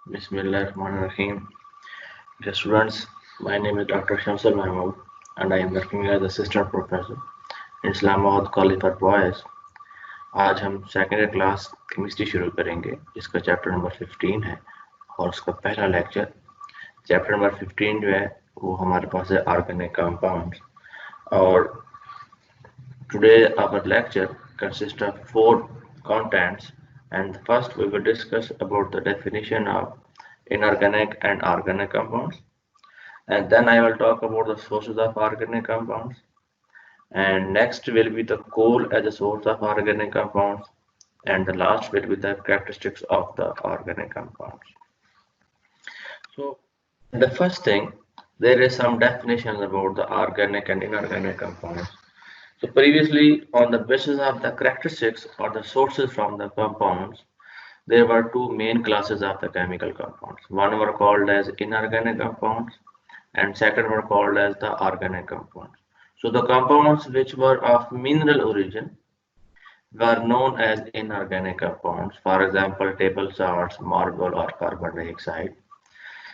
Bismillahirrahmanirrahim. Dear students, my name is Dr. Shamsul Mahmood and I am working as assistant professor in Islamabad College for Boys. आज हम second class chemistry शुरू करेंगे जिसका chapter number 15 है और उसका पहला लेक्चर चैप्टर नंबर 15 जो है वो हमारे पास है ऑर्गेनिक कंपाउंड्स और today our lecture consists of four contents and first we will discuss about the definition of inorganic and organic compounds, and then I will talk about the sources of organic compounds, and next will be the coal as a source of organic compounds, and the last will be the characteristics of the organic compounds. So the first thing, there is some definitions about the organic and inorganic compounds. So previously, on the basis of the characteristics or the sources from the compounds, there were two main classes of the chemical compounds. One were called as inorganic compounds and second were called as the organic compounds. So the compounds which were of mineral origin were known as inorganic compounds. For example, table salts, marble or carbon dioxide.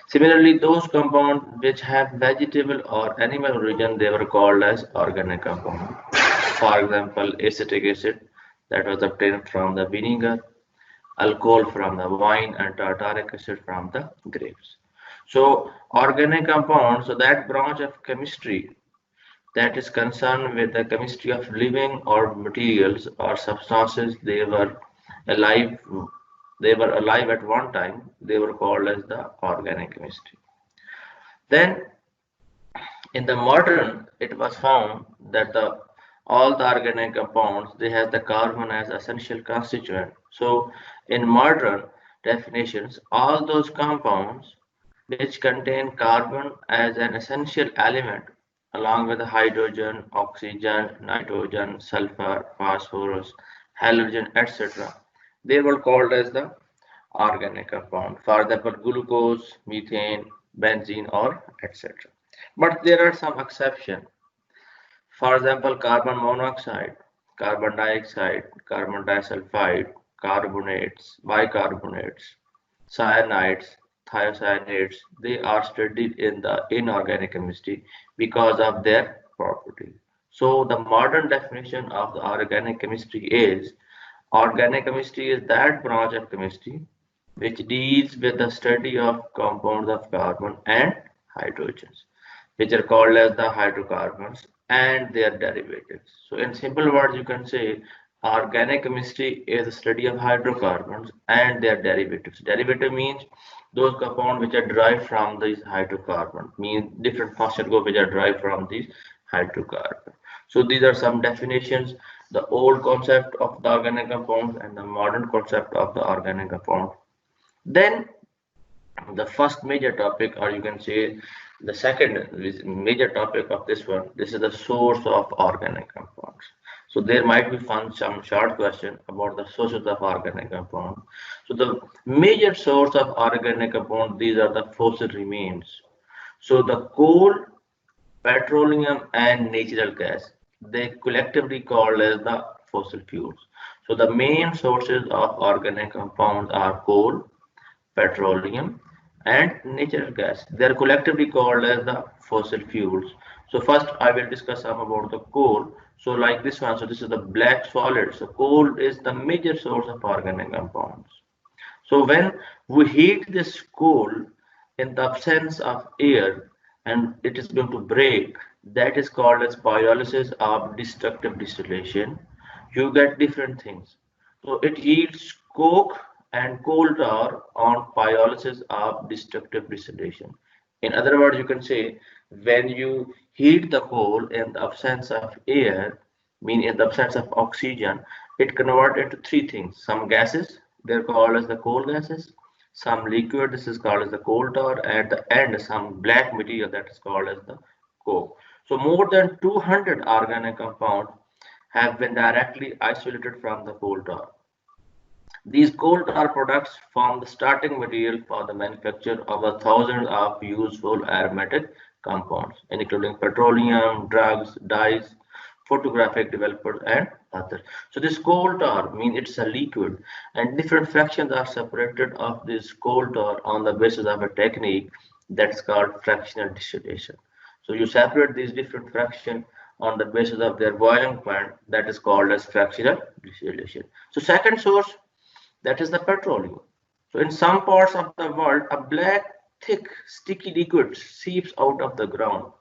Similarly, those compounds which have vegetable or animal origin, they were called as organic compounds. For example, acetic acid that was obtained from the vinegar, alcohol from the wine, and tartaric acid from the grapes. So organic compounds, so that branch of chemistry that is concerned with the chemistry of living or materials or substances, alive they were alive at one time, they were called as the organic chemistry. Then in the modern, it was found that all the organic compounds, they have the carbon as essential constituent. So in modern definitions, all those compounds which contain carbon as an essential element along with the hydrogen, oxygen, nitrogen, sulfur, phosphorus, halogen, etc., they were called as the organic compound. For example, glucose, methane, benzene, or etc. But there are some exceptions. For example, carbon monoxide, carbon dioxide, carbon disulfide, carbonates, bicarbonates, cyanides, thiocyanates, they are studied in the inorganic chemistry because of their properties. So the modern definition of the organic chemistry is organic chemistry is that branch of chemistry which deals with the study of compounds of carbon and hydrogens, which are called as the hydrocarbons and their derivatives. So in simple words, you can say organic chemistry is the study of hydrocarbons and their derivatives. Derivative means those compounds which are derived from these hydrocarbons, means different functional groups which are derived from these hydrocarbons. So these are some definitions, the old concept of the organic compounds and the modern concept of the organic compound. Then the first major topic, or you can say the second major topic of this one, this is the source of organic compounds. So there might be some short question about the sources of organic compound. So the major source of organic compound, these are the fossil remains. So the coal, petroleum and natural gas, they collectively called as the fossil fuels. So the main sources of organic compounds are coal, petroleum and natural gas. They are collectively called as the fossil fuels. So first I will discuss some about the coal. So like this one, so this is the black solid. So coal is the major source of organic compounds. So when we heat this coal in the absence of air and it is going to break, that is called as pyrolysis of destructive distillation. You get different things. So it yields coke and coal tar on pyrolysis of destructive distillation. In other words, you can say when you heat the coal in the absence of air, meaning in the absence of oxygen, it converts into three things. Some gases, they're called as the coal gases. Some liquid, this is called as the coal tar. At the end, some black material that is called as the coke. So more than 200 organic compounds have been directly isolated from the coal tar. These coal tar products form the starting material for the manufacture of thousands of useful aromatic compounds, including petroleum, drugs, dyes, photographic developers, and other. So this coal tar means it's a liquid, and different fractions are separated of this coal tar on the basis of a technique that's called fractional distillation. So you separate these different fractions on the basis of their boiling point, that is called as fractional distillation. So second source, that is the petroleum. So in some parts of the world, a black, thick, sticky liquid seeps out of the ground.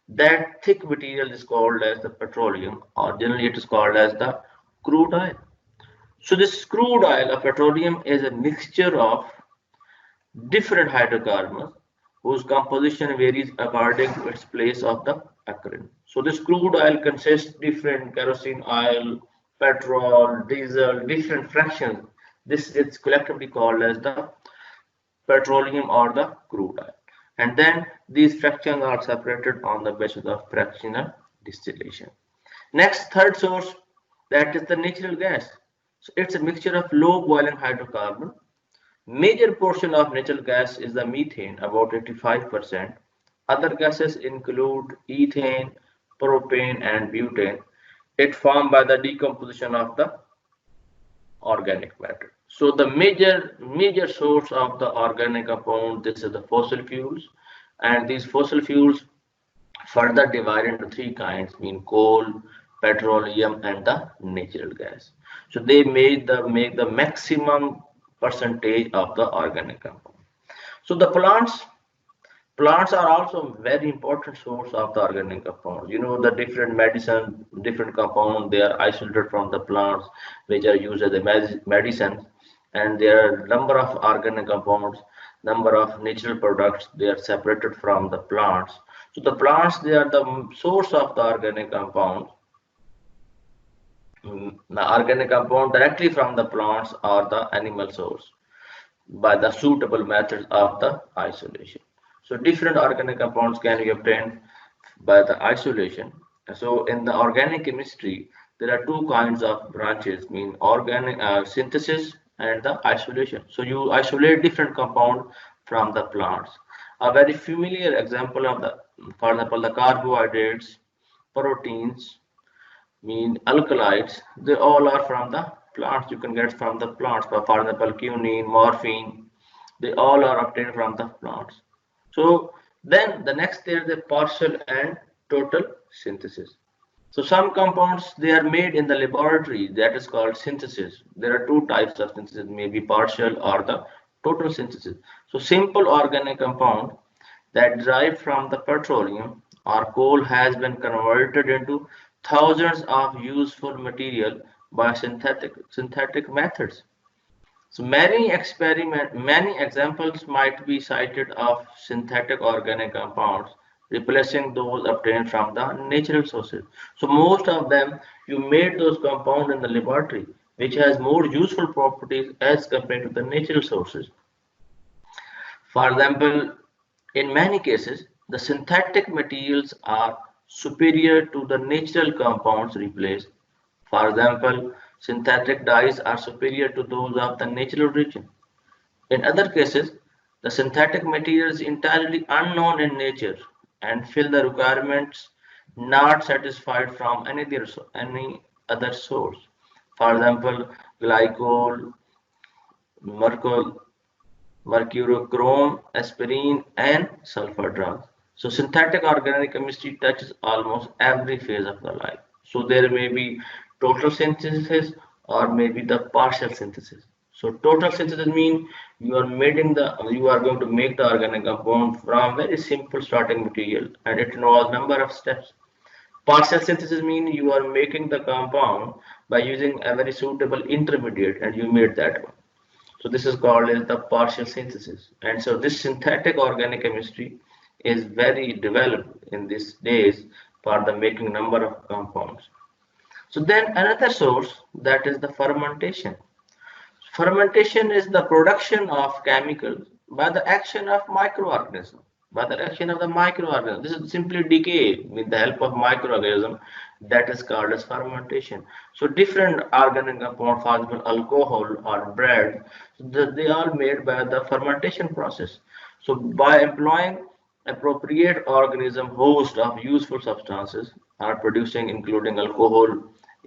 That thick material is called as the petroleum, or generally it is called as the crude oil. So this crude oil of petroleum is a mixture of different hydrocarbons whose composition varies according to its place of the occurrence. So this crude oil consists different kerosene oil, petrol, diesel, different fractions. This is collectively called as the petroleum or the crude oil. And then these fractions are separated on the basis of fractional distillation. Next, third source, that is the natural gas. So it's a mixture of low boiling hydrocarbon. Major portion of natural gas is the methane, about 85%. Other gases include ethane, propane, and butane. It formed by the decomposition of the organic matter. So the major source of the organic compound, this is the fossil fuels, and these fossil fuels further divide into three kinds, mean coal, petroleum, and the natural gas. So they make the maximum percentage of the organic compound. So the plants are also very important source of the organic compounds. You know, the different medicine, different compounds, they are isolated from the plants, which are used as a medicine. And there are number of organic compounds, number of natural products, they are separated from the plants. So the plants, they are the source of the organic compound. The organic compound directly from the plants or the animal source by the suitable methods of the isolation. So different organic compounds can be obtained by the isolation. So in the organic chemistry, there are two kinds of branches, mean organic synthesis and the isolation. So you isolate different compound from the plants. A very familiar example of the, for example, the carbohydrates, proteins, mean alkaloids, they all are from the plants. You can get from the plants. For example, quinine, morphine, they all are obtained from the plants. So then the next there is a partial and total synthesis. So some compounds, they are made in the laboratory, that is called synthesis. There are two types of synthesis, maybe partial or the total synthesis. So simple organic compound that derived from the petroleum or coal has been converted into thousands of useful material by synthetic methods. So many examples might be cited of synthetic organic compounds replacing those obtained from the natural sources. So most of them, you made those compounds in the laboratory, which has more useful properties as compared to the natural sources. For example, in many cases, the synthetic materials are superior to the natural compounds replaced. For example, synthetic dyes are superior to those of the natural origin. In other cases, the synthetic material is entirely unknown in nature and fill the requirements not satisfied from any other source. For example, glycol, mercurochrome, aspirin, and sulfur drugs. So synthetic organic chemistry touches almost every phase of the life. So there may be total synthesis or maybe the partial synthesis. So total synthesis means you are going to make the organic compound from very simple starting material, and it involves number of steps. Partial synthesis means you are making the compound by using a very suitable intermediate, and you made that one. So this is called as the partial synthesis. And so this synthetic organic chemistry is very developed in these days for the making number of compounds. So then another source, that is the fermentation. Fermentation is the production of chemicals by the action of microorganisms. This is simply decay with the help of microorganism, that is called as fermentation. So different organic compounds, for example, alcohol or bread, they are made by the fermentation process. So by employing appropriate organism host of useful substances are producing, including alcohol,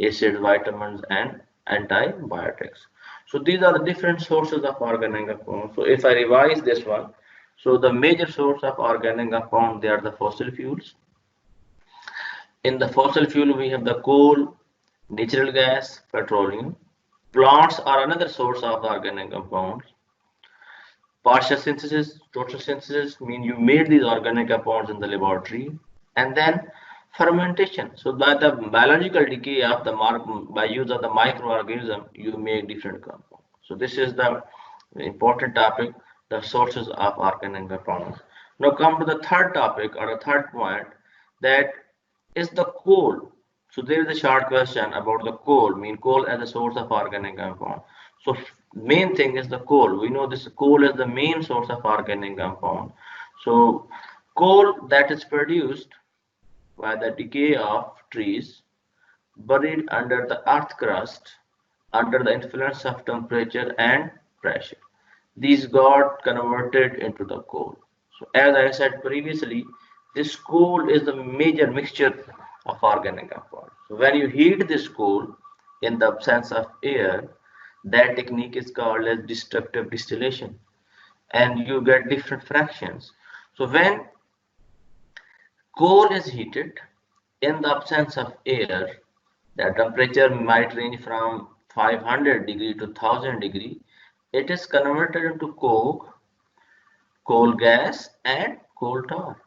acids, vitamins, and antibiotics. So these are the different sources of organic compounds. So if I revise this one, so the major source of organic compound, they are the fossil fuels. In the fossil fuel, we have the coal, natural gas, petroleum. Plants are another source of the organic compounds. Partial synthesis, total synthesis mean you made these organic compounds in the laboratory, and then fermentation. So by the biological decay of the by use of the microorganism, you make different compounds. So this is the important topic, the sources of organic compounds. Now come to the third topic or the third point, that is the coal. So there is a short question about the coal, coal as a source of organic compound. So main thing is the coal. We know this coal is the main source of organic compound. So coal that is produced by the decay of trees buried under the earth crust under the influence of temperature and pressure. These got converted into the coal. So as I said previously, this coal is the major mixture of organic compound. So when you heat this coal in the absence of air, that technique is called as destructive distillation, and you get different fractions. So when coal is heated in the absence of air, the temperature might range from 500 degree to 1000 degree. It is converted into coke, coal gas, and coal tar.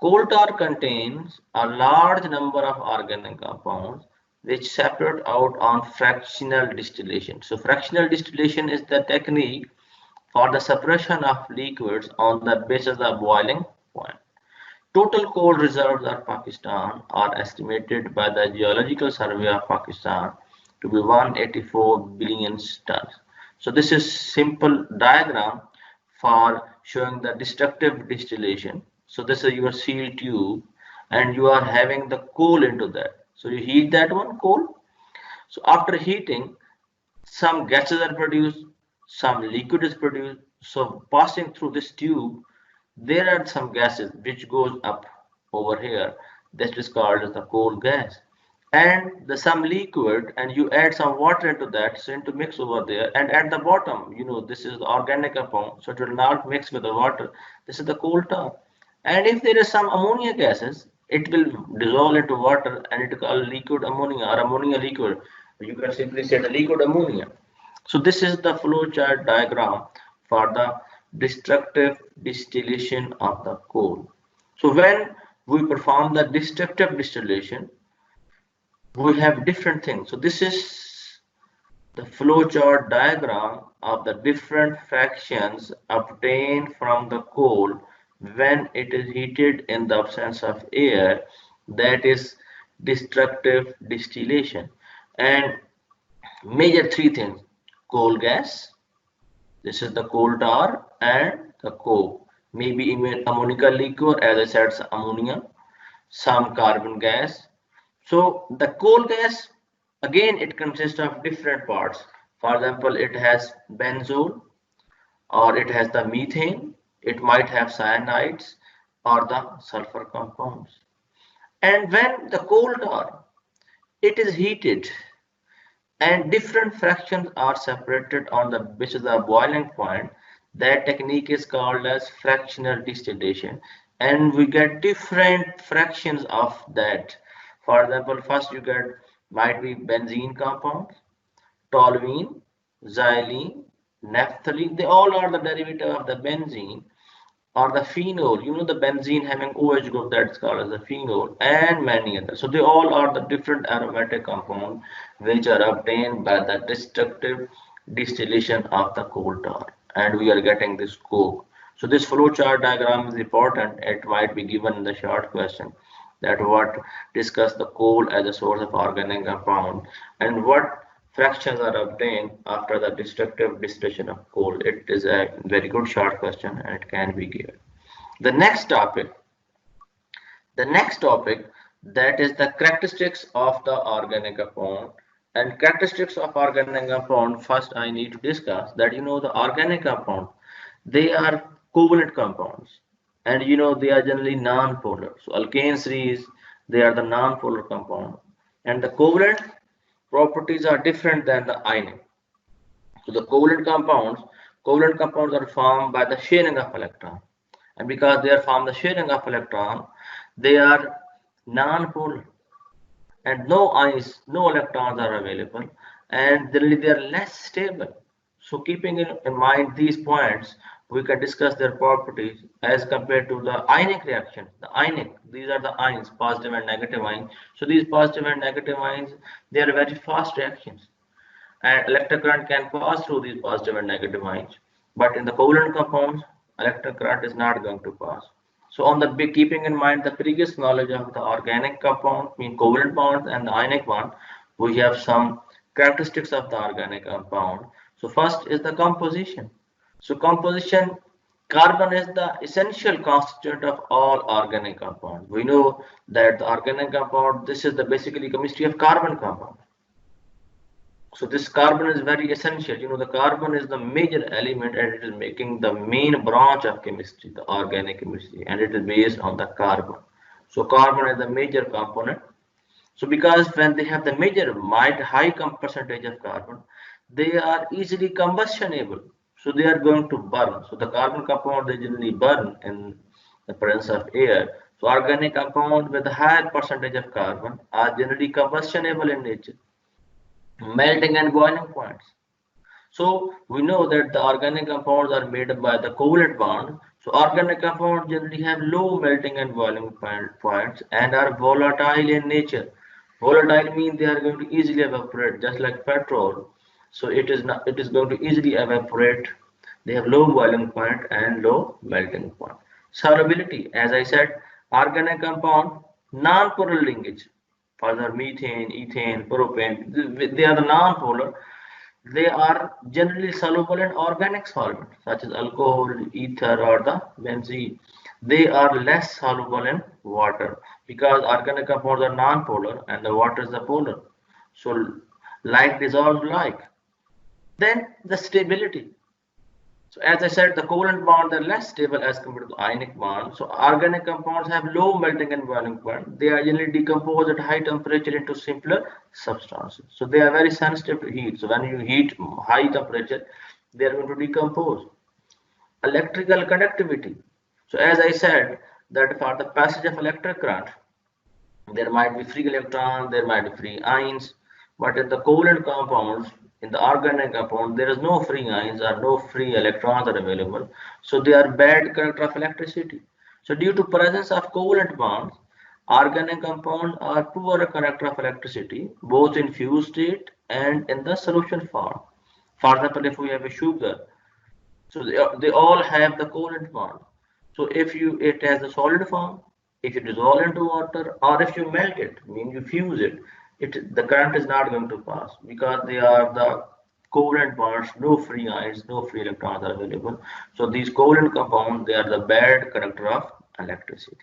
Coal tar contains a large number of organic compounds which separate out on fractional distillation. So fractional distillation is the technique for the separation of liquids on the basis of boiling point. Total coal reserves of Pakistan are estimated by the Geological Survey of Pakistan to be 184 billion tons. So this is simple diagram for showing the destructive distillation. So this is your sealed tube, and you are having the coal into that. So you heat that one coal. So after heating, some gases are produced, some liquid is produced. So passing through this tube, there are some gases which goes up over here. That is called as the coal gas. And the some liquid, and you add some water into that, so to mix over there. And at the bottom, this is the organic compound, so it will not mix with the water. This is the coal tar. And if there is some ammonia gases, it will dissolve into water, and it is called liquid ammonia or ammonia liquid. You can simply say the liquid ammonia. So this is the flow chart diagram for the destructive distillation of the coal. So when we perform the destructive distillation, we have different things. So this is the flow chart diagram of the different fractions obtained from the coal when it is heated in the absence of air. That is destructive distillation. And major three things: coal gas, this is the coal tar, and the coke, maybe even ammonical liquor, as I said, ammonia, some carbon gas. So the coal gas, again, it consists of different parts. For example, it has benzol, or it has the methane, it might have cyanides or the sulfur compounds. And when the coal tar, it is heated and different fractions are separated on the basis of boiling point, that technique is called as fractional distillation, and we get different fractions of that. For example, first you get might be benzene compounds, toluene, xylene, naphthalene. They all are the derivative of the benzene, or the phenol. The benzene having OH group, that's called as the phenol, and many others. So they all are the different aromatic compounds which are obtained by the destructive distillation of the coal tar, and we are getting this coke. So this flow chart diagram is important. It might be given in the short question, that what discuss the coal as a source of organic compound and what fractions are obtained after the destructive distillation of coal. It is a very good short question, and it can be given. The next topic, that is the characteristics of the organic compound. And characteristics of organic compound, first I need to discuss that the organic compound, they are covalent compounds, and they are generally non-polar. So alkane series, they are the non-polar compound, and the covalent, properties are different than the ionic. So the covalent compounds are formed by the sharing of electron, and because they are formed the sharing of electron, they are non-polar, and no ions, no electrons are available, and generally they are less stable. So keeping in mind these points, we can discuss their properties as compared to the ionic reaction. The ionic, these are the ions, positive and negative ions. So these positive and negative ions, they are very fast reactions, and electric current can pass through these positive and negative ions. But in the covalent compounds, electric current is not going to pass. So on the keeping in mind the previous knowledge of the organic compound, mean covalent bonds and the ionic bond, we have some characteristics of the organic compound. So first is the composition. So composition, carbon is the essential constituent of all organic compounds. We know that the organic compound, this is the basically chemistry of carbon compound. So this carbon is very essential. The carbon is the major element, and it is making the main branch of chemistry, the organic chemistry, and it is based on the carbon. So carbon is the major component. So because when they have the major high percentage of carbon, they are easily combustionable. So they are going to burn. So the carbon compound, they generally burn in the presence of air. So organic compound with a higher percentage of carbon are generally combustionable in nature, melting and boiling points. So we know that the organic compounds are made up by the covalent bond. So organic compounds generally have low melting and boiling points and are volatile in nature. Volatile means they are going to easily evaporate, just like petrol. So it is going to easily evaporate. They have low boiling point and low melting point. Solubility, as I said, organic compound non-polar linkage. Further, methane, ethane, propane, they are the non-polar. They are generally soluble in organic solvents such as alcohol, ether, or the benzene. They are less soluble in water because organic compounds are non-polar and the water is the polar. So like dissolves like. Then the stability. So as I said, the covalent bonds are less stable as compared to the ionic bonds. So organic compounds have low melting and boiling point. They are generally decomposed at high temperature into simpler substances. So they are very sensitive to heat. So when you heat high temperature, they are going to decompose. Electrical conductivity. So as I said, that for the passage of electric current, there might be free electrons, there might be free ions, but in the covalent compounds, in the organic compound, there is no free ions or no free electrons are available. So they are bad conductor of electricity. So due to presence of covalent bonds, organic compounds are poor conductor of electricity, both in fused state and in the solution form. For example, if we have a sugar, so they all have the covalent bond. So if it has a solid form, if you dissolve into water, or if you melt it, mean you fuse it, the current is not going to pass because they are the covalent bonds, no free ions, no free electrons are available. So these covalent compounds, they are the bad conductor of electricity.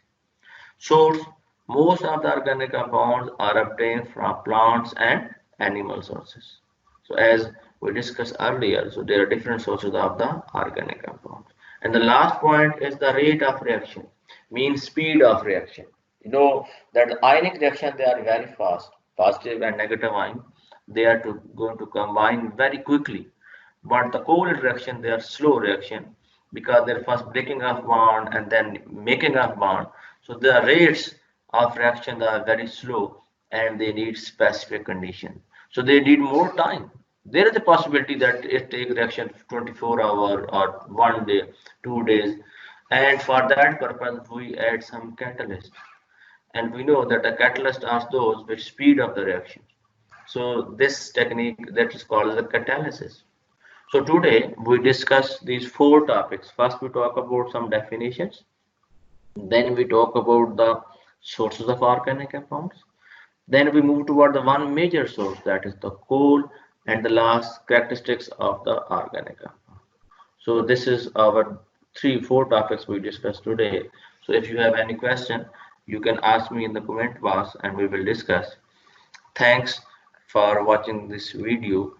Source, most of the organic compounds are obtained from plants and animal sources. So as we discussed earlier, so there are different sources of the organic compounds. And the last point is the rate of reaction, means speed of reaction. You know that the ionic reaction, they are very fast, positive and negative ion. They are going to combine very quickly. But the covalent reaction, they are slow reaction because they're first breaking off bond and then making off bond. So the rates of reaction are very slow and they need specific condition. So they need more time. There is a possibility that it takes reaction 24 hours or 1 day, 2 days. And for that purpose, we add some catalyst. And we know that the catalyst are those which speed up the reaction. So this technique that is called the catalysis. So today we discuss these four topics. First we talk about some definitions. Then we talk about the sources of organic compounds. Then we move toward the one major source, that is the coal, and the last characteristics of the organic compound. So this is our four topics we discussed today. So if you have any question, you can ask me in the comment box and we will discuss. Thanks for watching this video.